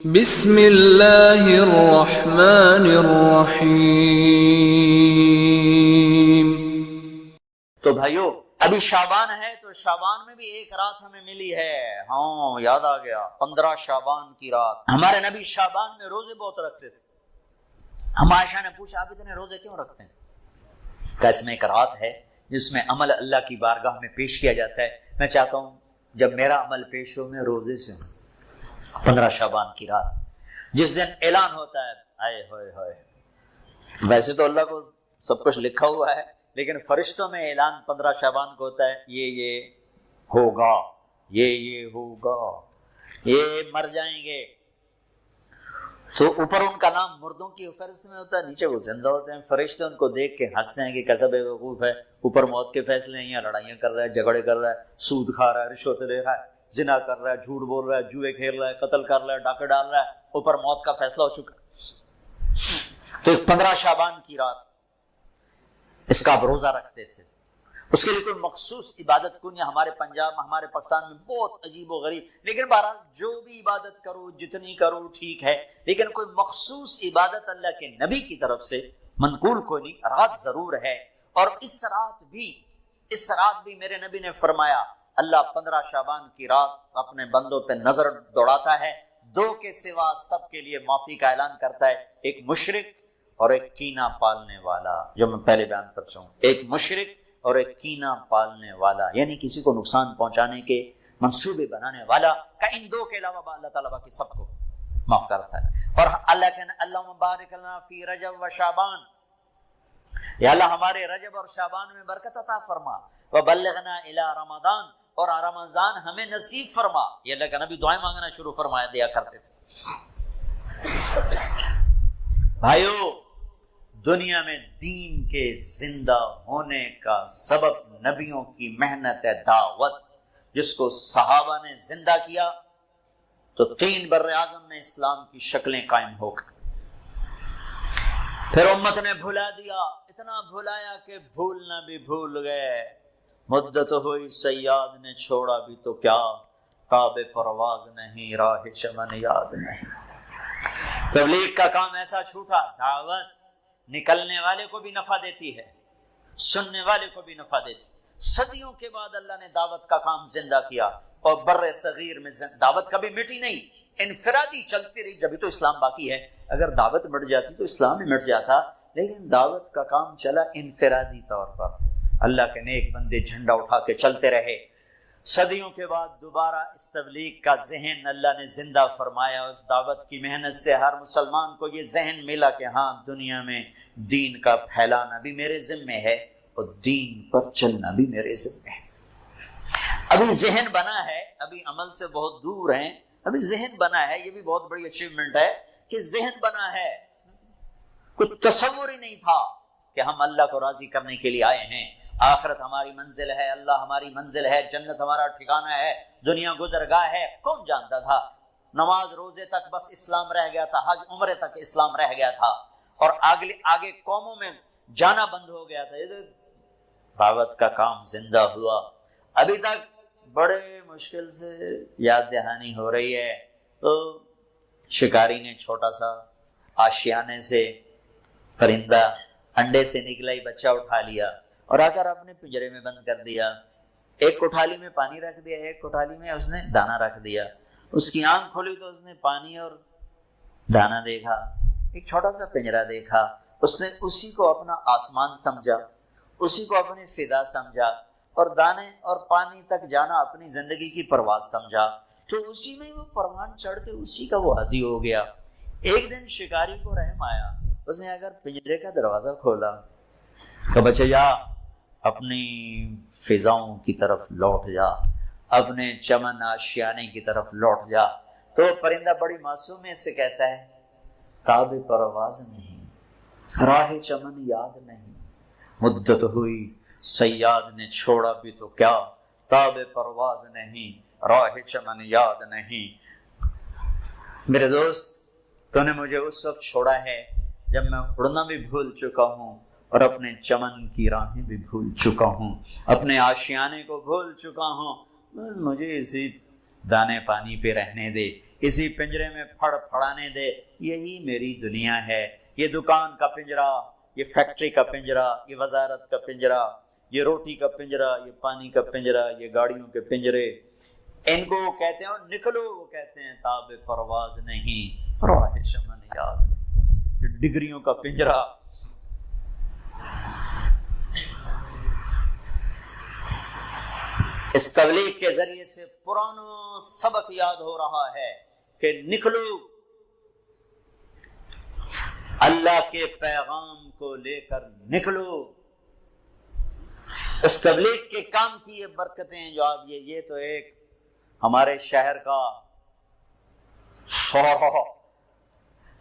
بسم اللہ الرحمن الرحیم۔ تو بھائیو ابھی شعبان ہے، تو شعبان میں بھی ایک رات ہمیں ملی ہے۔ ہاں یاد آ گیا، 15 شعبان کی رات۔ ہمارے نبی شعبان میں روزے بہت رکھتے تھے۔ ہم عائشہ نے پوچھا آپ اتنے روزے کیوں رکھتے ہیں؟ کہ اس میں ایک رات ہے جس میں عمل اللہ کی بارگاہ میں پیش کیا جاتا ہے۔ میں چاہتا ہوں جب میرا عمل پیش ہو میں روزے سے ہوں۔ 15 شعبان کی رات جس دن اعلان ہوتا ہے، آئے ہوئے ہوئے، ویسے تو اللہ کو سب کچھ لکھا ہوا ہے، لیکن فرشتوں میں اعلان 15 شعبان کو ہوتا ہے، یہ ہوگا، یہ ہوگا، یہ مر جائیں گے۔ تو اوپر ان کا نام مردوں کی فہرست میں ہوتا ہے، نیچے وہ زندہ ہوتے ہیں۔ فرشتے ان کو دیکھ کے ہنستے ہیں کہ کیسا بے وقوف ہے، اوپر موت کے فیصلے ہیں، یہاں لڑائیاں کر رہا ہے، جھگڑے کر رہا ہے، سود کھا رہا ہے، رشوت لے رہا ہے، زنا کر رہا ہے، جھوٹ بول رہا ہے، جوئے کھیل رہا ہے، قتل کر رہا ہے، ڈاکے ڈال رہا ہے، اوپر موت کا فیصلہ ہو چکا۔ تو 15 شعبان کی رات اس کا آپ روزہ رکھتے تھے۔ اس کے لیے کوئی مخصوص عبادت کو نہیں۔ ہمارے پنجاب میں، ہمارے پاکستان میں بہت عجیب و غریب، لیکن بہرحال جو بھی عبادت کرو جتنی کرو ٹھیک ہے، لیکن کوئی مخصوص عبادت اللہ کے نبی کی طرف سے منقول کوئی نہیں۔ رات ضرور ہے، اور اس رات بھی میرے نبی نے فرمایا اللہ 15 شعبان کی رات اپنے بندوں پہ نظر دوڑاتا ہے، دو کے سوا سب کے لیے معافی کا اعلان کرتا ہے، ایک مشرک اور ایک کینہ پالنے والا، جو میں پہلے بیان کر چکا ہوں، ایک مشرک اور ایک کینہ پالنے والا، یعنی کسی کو نقصان پہنچانے کے منصوبے بنانے والا، کہ ان دو کے علاوہ اللہ تعالیٰ باقی سب کو معاف کرتا ہے۔ اور اللہ کہنا اللہم بارک لنا فی رجب و شعبان، یا اللہ ہمارے رجب اور شعبان میں برکت عطا فرما، وبلغنا الی رمضان، اور رمضان ہمیں نصیب فرما۔ یہ اللہ کا نبی دعائیں مانگنا شروع فرمایا دیا کرتے تھے۔ بھائیو دنیا میں دین کے زندہ ہونے کا سبب نبیوں کی محنت دعوت، جس کو صحابہ نے زندہ کیا تو 3 بر اعظم میں اسلام کی شکلیں قائم ہو گئی۔ پھر امت نے بھلا دیا، اتنا بھلایا کہ بھولنا بھی بھول گئے۔ مدت ہوئی صیاد نے چھوڑا بھی تو کیا، تاب پرواز نہیں، راہ چمن یاد نہیں۔ تبلیغ کا کام ایسا چھوٹا، دعوت نکلنے والے کو بھی نفع دیتی ہے، سننے والے کو بھی نفع دیتی۔ صدیوں کے بعد اللہ نے دعوت کا کام زندہ کیا، اور بر صغیر میں دعوت کبھی مٹی نہیں، انفرادی چلتی رہی، جبھی تو اسلام باقی ہے۔ اگر دعوت مٹ جاتی تو اسلام ہی مٹ جاتا، لیکن دعوت کا کام چلا انفرادی طور پر، اللہ کے نیک بندے جھنڈا اٹھا کے چلتے رہے۔ صدیوں کے بعد دوبارہ اس تبلیغ کا ذہن اللہ نے زندہ فرمایا۔ اس دعوت کی محنت سے ہر مسلمان کو یہ ذہن ملا کہ ہاں دنیا میں دین کا پھیلانا بھی میرے ذمہ ہے، اور دین پر چلنا بھی میرے ذمہ ہے۔ ابھی ذہن بنا ہے، ابھی عمل سے بہت دور ہیں، ابھی ذہن بنا ہے، یہ بھی بہت بڑی اچیومنٹ ہے کہ ذہن بنا ہے۔ کوئی تصور ہی نہیں تھا کہ ہم اللہ کو راضی کرنے کے لیے آئے ہیں، آخرت ہماری منزل ہے، اللہ ہماری منزل ہے، جنت ہمارا ٹھکانہ ہے، دنیا گزرگاہ ہے۔ کون جانتا تھا؟ نماز روزے تک بس اسلام رہ گیا تھا، حج عمرے تک اسلام رہ گیا تھا، اور آگے قوموں میں جانا بند ہو گیا تھا۔ دعوت کا کام زندہ ہوا، ابھی تک بڑے مشکل سے یاد دہانی ہو رہی ہے۔ تو شکاری نے چھوٹا سا آشیانے سے پرندہ انڈے سے نکلا ہی بچہ اٹھا لیا، اور آ کر اپنے پنجرے میں بند کر دیا۔ ایک کوٹھالی میں پانی رکھ دیا، ایک کوٹھالی میں اس نے دانا رکھ دیا۔ اس کی آنکھ کھلی تو اس نے پانی اور دانا دیکھا، ایک چھوٹا سا پنجرا دیکھا۔ اس نے اسی کو اپنا آسمان سمجھا، اسی کو اپنی فضا سمجھا، اور دانے اور پانی تک جانا اپنی زندگی کی پرواز سمجھا۔ تو اسی میں وہ پروان چڑھ کے اسی کا وہ عادی ہو گیا۔ ایک دن شکاری کو رحم آیا، اس نے اگر پنجرے کا دروازہ کھولا کہ بچہ جا اپنی فضاؤں کی طرف لوٹ جا، اپنے چمن آشیانے کی طرف لوٹ جا، تو پرندہ بڑی معصومیت سے کہتا ہے تاب پرواز نہیں، راہ چمن یاد نہیں، مدت ہوئی صیاد نے چھوڑا بھی تو کیا، تاب پرواز نہیں، راہ چمن یاد نہیں۔ میرے دوست، تو نے مجھے اس وقت چھوڑا ہے جب میں اڑنا بھی بھول چکا ہوں، اور اپنے چمن کی راہیں بھی بھول چکا ہوں، اپنے آشیانے کو بھول چکا ہوں، بس مجھے اسی دانے پانی پہ رہنے دے، اسی پنجرے میں پھڑ پھڑانے دے، یہی میری دنیا ہے۔ یہ دکان کا پنجرا، یہ فیکٹری کا پنجرا، یہ وزارت کا پنجرا، یہ روٹی کا پنجرا، یہ پانی کا پنجرا، یہ گاڑیوں کے پنجرے، ان کو وہ کہتے ہیں اور نکلو، وہ کہتے ہیں تاب پرواز نہیں راہ شمن یاد نہیں۔ یہ ڈگریوں کا پنجرا۔ اس تبلیغ کے ذریعے سے پرانا سبق یاد ہو رہا ہے کہ نکلو، اللہ کے پیغام کو لے کر نکلو۔ اس تبلیغ کے کام کی یہ برکتیں جو آپ یہ تو ایک ہمارے شہر کا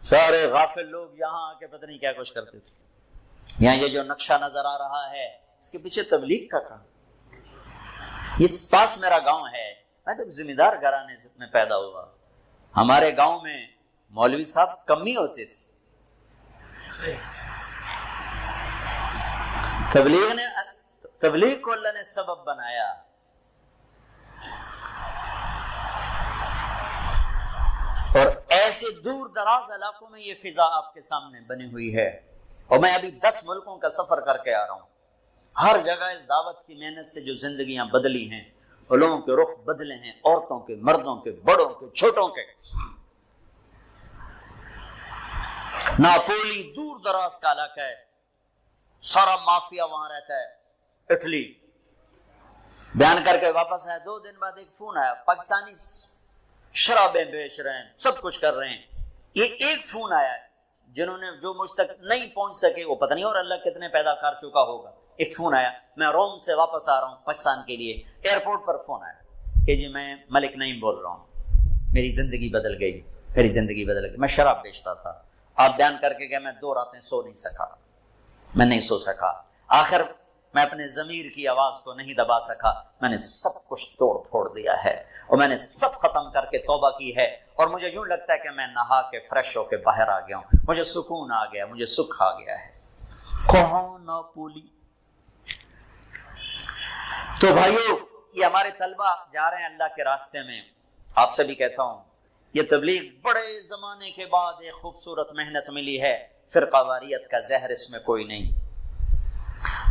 سارے غافل لوگ یہاں آ کے پتہ نہیں کیا کچھ کرتے تھے۔ یہاں یہ جو نقشہ نظر آ رہا ہے اس کے پیچھے تبلیغ کا کام۔ یہ پاس میرا گاؤں ہے، میں تو ذمہ دار گھرانے میں پیدا ہوا۔ ہمارے گاؤں میں مولوی صاحب کم ہی ہوتے تھے۔ تبلیغ کو اللہ نے سبب بنایا۔ اور ایسے دور دراز علاقوں میں یہ فضا آپ کے سامنے بنی ہوئی ہے، اور میں ابھی 10 ملکوں کا سفر کر کے آ رہا ہوں۔ ہر جگہ اس دعوت کی محنت سے جو زندگیاں بدلی ہیں، لوگوں کے رخ بدلے ہیں، عورتوں کے، مردوں کے، بڑوں کے، چھوٹوں کے۔ ناپولی دور دراز کا علاقہ ہے، سارا مافیا وہاں رہتا ہے، اٹلی۔ بیان کر کے واپس آیا، 2 دن بعد ایک فون آیا، پاکستانی شرابیں بیچ رہے ہیں، سب کچھ کر رہے ہیں۔ یہ ایک فون آیا ہے، جنہوں نے جو مجھ تک نہیں پہنچ سکے وہ پتہ نہیں اور اللہ کتنے پیدا کر چکا ہوگا۔ ایک فون آیا، میں روم سے واپس آ رہا ہوں پاکستان کے لیے، ایئرپورٹ پر فون آیا کہ جی میں ملک نعیم بول رہا ہوں، میری زندگی بدل گئی، میری زندگی بدل گئی۔ میں شراب بیچتا تھا، آپ بیان کر کے کہ میں 2 راتیں سو نہیں سکا، میں نہیں سو سکا۔ آخر میں اپنے ضمیر کی آواز کو نہیں دبا سکا، میں نے سب کچھ توڑ پھوڑ دیا ہے اور میں نے سب ختم کر کے توبہ کی ہے، اور مجھے یوں لگتا ہے کہ میں نہا کے فریش ہو کے باہر آ گیا ہوں، مجھے سکون آ گیا، مجھے سکھ آ گیا ہے۔ کون ناپولی؟ تو بھائیو، یہ ہمارے طلبہ جا رہے ہیں اللہ کے راستے میں۔ آپ سے بھی کہتا ہوں، یہ تبلیغ بڑے زمانے کے بعد ایک خوبصورت محنت ملی ہے۔ فرقہ واریت کا زہر اس میں کوئی نہیں،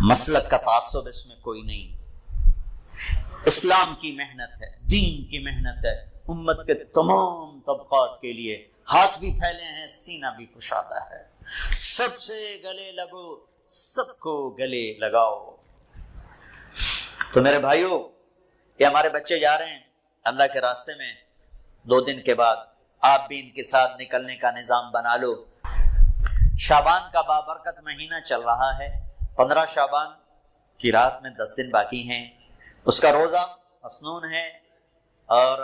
مسلک کا تعصب اس میں کوئی نہیں۔ اسلام کی محنت ہے، دین کی محنت ہے، امت کے تمام طبقات کے لیے۔ ہاتھ بھی پھیلے ہیں، سینہ بھی کشادہ ہے۔ سب سے گلے لگو، سب کو گلے لگاؤ۔ تو میرے بھائیو، یہ ہمارے بچے جا رہے ہیں اللہ کے راستے میں۔ 2 دن کے بعد آپ بھی ان کے ساتھ نکلنے کا نظام بنا لو۔ شعبان کا بابرکت مہینہ چل رہا ہے، 15 شعبان کی رات میں 10 دن باقی ہیں۔ اس کا روزہ مسنون ہے، اور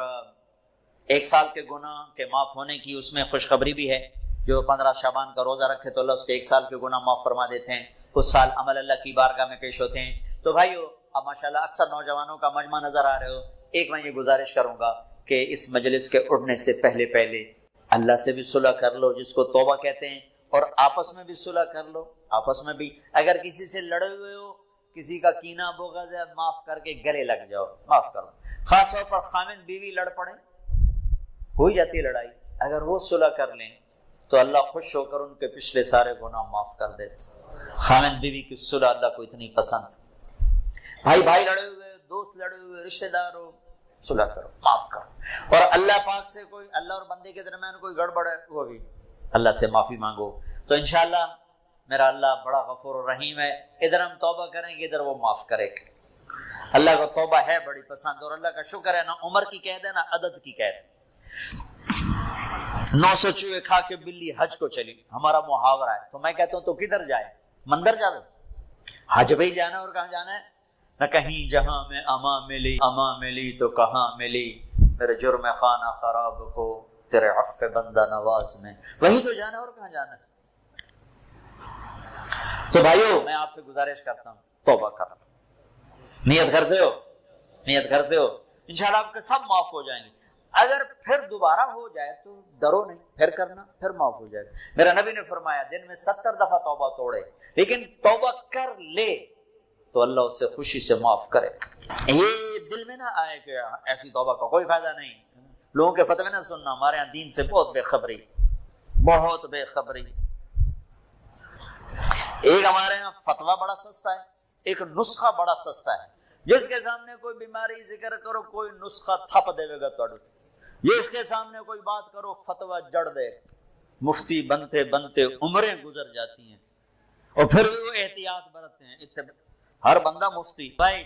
1 سال کے گناہ کے معاف ہونے کی اس میں خوشخبری بھی ہے۔ جو 15 شعبان کا روزہ رکھے تو اللہ اس کے 1 سال کے گناہ معاف فرما دیتے ہیں، اس سال عمل اللہ کی بارگاہ میں پیش ہوتے ہیں۔ تو بھائیو، اب ماشاءاللہ اکثر نوجوانوں کا مجمع نظر آ رہے ہو۔ ایک میں یہ گزارش کروں گا کہ اس مجلس کے اٹھنے سے پہلے اللہ سے بھی صلح کر لو، جس کو توبہ کہتے ہیں، اور آپس میں بھی صلح کر لو۔ آپس میں بھی اگر کسی سے لڑے ہوئے ہو، کسی کا کینہ بغض ہے، معاف کر کے گلے لگ جاؤ، معاف کرو۔ خاص طور پر خامند بیوی لڑ پڑے، ہو جاتی لڑائی، اگر وہ صلح کر لیں تو اللہ خوش ہو کر ان کے پچھلے سارے گناہ معاف کر دیتے۔ خامند بیوی کی صلح اللہ کو اتنی پسند۔ بھائی لڑے ہوئے، دوست لڑے ہوئے، رشتہ دار ہو، صلح کرو، معاف کرو۔ اور اللہ پاک سے کوئی، اللہ اور بندے کے درمیان کوئی گڑبڑ ہے، وہ بھی اللہ سے معافی مانگو۔ تو انشاءاللہ میرا اللہ بڑا غفور و رحیم ہے، ادھر ہم توبہ کریں گے، ادھر وہ معاف کرے گا۔ اللہ کو توبہ ہے بڑی پسند، اور اللہ کا شکر ہے نہ عمر کی قید ہے نہ عدد کی قید۔ 900 چوہے کھا کے بلی حج کو چلی، ہمارا محاورہ ہے۔ تو میں کہتا ہوں تو کدھر جائے؟ مندر جاوے؟ حج بھی جانا، اور کہاں جانا ہے؟ نہ کہیں جہاں میں اما ملی تو کہاں ملی، میرے جرم خانہ خراب کو تیرے عفو بندہ نواز میں، وہی تو جانا، اور کہاں جانا ہے؟ تو بھائیو، میں آپ سے گزارش کرتا ہوں، توبہ کرو۔ نیت کرتے ہو؟ نیت کرتے ہو؟ انشاءاللہ آپ کے سب معاف ہو جائیں گے۔ اگر پھر دوبارہ ہو جائے تو ڈرو نہیں، پھر کرنا، پھر معاف ہو جائے گا۔ میرا نبی نے فرمایا دن میں 70 دفعہ توبہ توڑے، لیکن توبہ کر لے تو اللہ اسے خوشی سے معاف کرے۔ یہ دل میں نہ آئے کہ ایسی توبہ کا کوئی فائدہ نہیں، لوگوں کے فتوے نہ سننا، ہمارے یہاں دین سے بہت بے خبری، بہت بے خبری۔ ایک ہمارے یہاں فتویٰ بڑا سستا ہے، ایک نسخہ بڑا سستا ہے۔ جس کے سامنے کوئی بیماری ذکر کرو کوئی نسخہ تھپ دے گا توڑ، جس کے سامنے کوئی بات کرو فتویٰ جڑ دے۔ مفتی بنتے بنتے عمریں گزر جاتی ہیں اور پھر وہ احتیاط برتتے ہیں۔ ہر بندہ مفتی، بھائی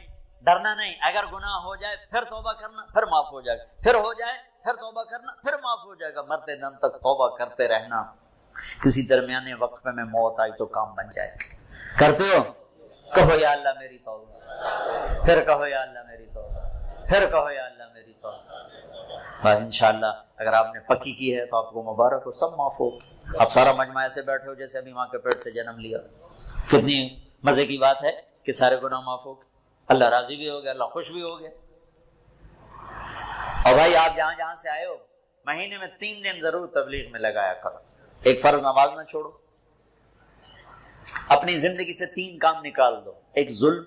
ڈرنا نہیں، اگر گناہ ہو جائے پھر توبہ کرنا، پھر معاف ہو جائے گا، پھر ہو جائے پھر توبہ کرنا، پھر معاف ہو جائے گا، مرتے دم تک توبہ کرتے رہنا۔ کسی درمیانے وقفے میں موت آئی تو کام بن جائے گا۔ کرتے ہو؟ کہو یا اللہ میری توبہ، پھر کہو یا اللہ میری توبہ، پھر کہو یا اللہ میری توبہ۔ انشاءاللہ اگر آپ نے پکی کی ہے تو آپ کو مبارک ہو، سب معاف ہو۔ آپ سارا مجمع ایسے بیٹھے ہو جیسے ابھی ماں کے پیٹ سے جنم لیا۔ کتنی مزے کی بات ہے کہ سارے گناہ معاف ہو گئے، اللہ راضی بھی ہو گیا، اللہ خوش بھی ہو گیا۔ اور بھائی آپ جہاں جہاں سے آئے ہو مہینے میں 3 دن ضرور تبلیغ میں لگایا کرو۔ ایک فرض نماز نہ چھوڑو، اپنی زندگی سے 3 کام نکال دو، ایک ظلم،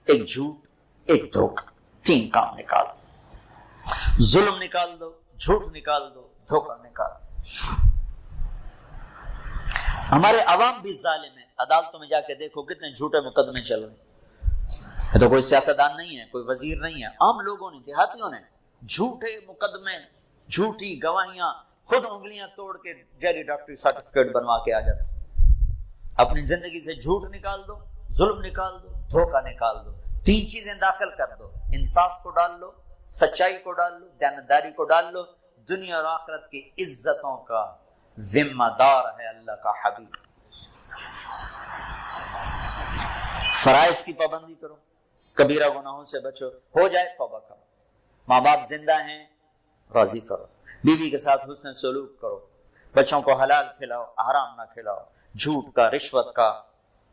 ایک جھوٹ، ایک دھوکہ۔ 3 کام نکال دو، ظلم نکال دو، جھوٹ نکال دو، دھوکہ نکال دو۔ ہمارے عوام بھی ظالم ہیں، عدالتوں میں جا کے دیکھو کتنے جھوٹے مقدمے چل رہے ہیں۔ یہ تو کوئی سیاستدان نہیں ہے، کوئی وزیر نہیں ہے، عام لوگوں نے، دیہاتیوں نے جھوٹے مقدمے، جھوٹی گواہیاں، خود انگلیاں توڑ کے جعلی ڈاکٹری سرٹیفکیٹ بنوا کے آ جاتے۔ اپنی زندگی سے جھوٹ نکال دو، ظلم نکال دو، دھوکہ نکال دو۔ 3 چیزیں داخل کر دو، انصاف کو ڈال لو، سچائی کو ڈال لو، دیانتداری کو ڈال لو۔ دنیا اور آخرت کی عزتوں کا ذمہ دار ہے اللہ کا حبیب۔ فرائض کی پابندی کرو، کبیرہ گناہوں سے بچو، ہو جائے توبہ کرو، ماں باپ زندہ ہیں راضی کرو، بیوی کے ساتھ حسن سلوک کرو، بچوں کو حلال کھلاؤ، حرام نہ کھلاؤ، جھوٹ کا، رشوت کا،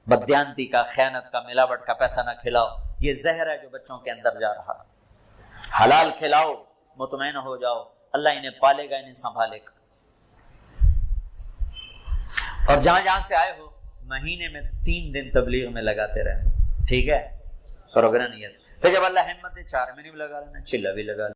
بددیانتی کا، خیانت کا، ملاوٹ کا پیسہ نہ کھلاؤ۔ یہ زہر ہے جو بچوں کے اندر جا رہا ہے۔ حلال کھلاؤ، مطمئن ہو جاؤ، اللہ انہیں پالے گا، انہیں سنبھالے گا۔ اور جہاں جہاں سے آئے ہو مہینے میں 3 دن تبلیغ میں لگاتے رہنا، ٹھیک ہے؟ فروغ نیت، پھر جب اللہ ہمت دے 4 مہینے بھی لگا لینا، چلہ بھی لگا لینا۔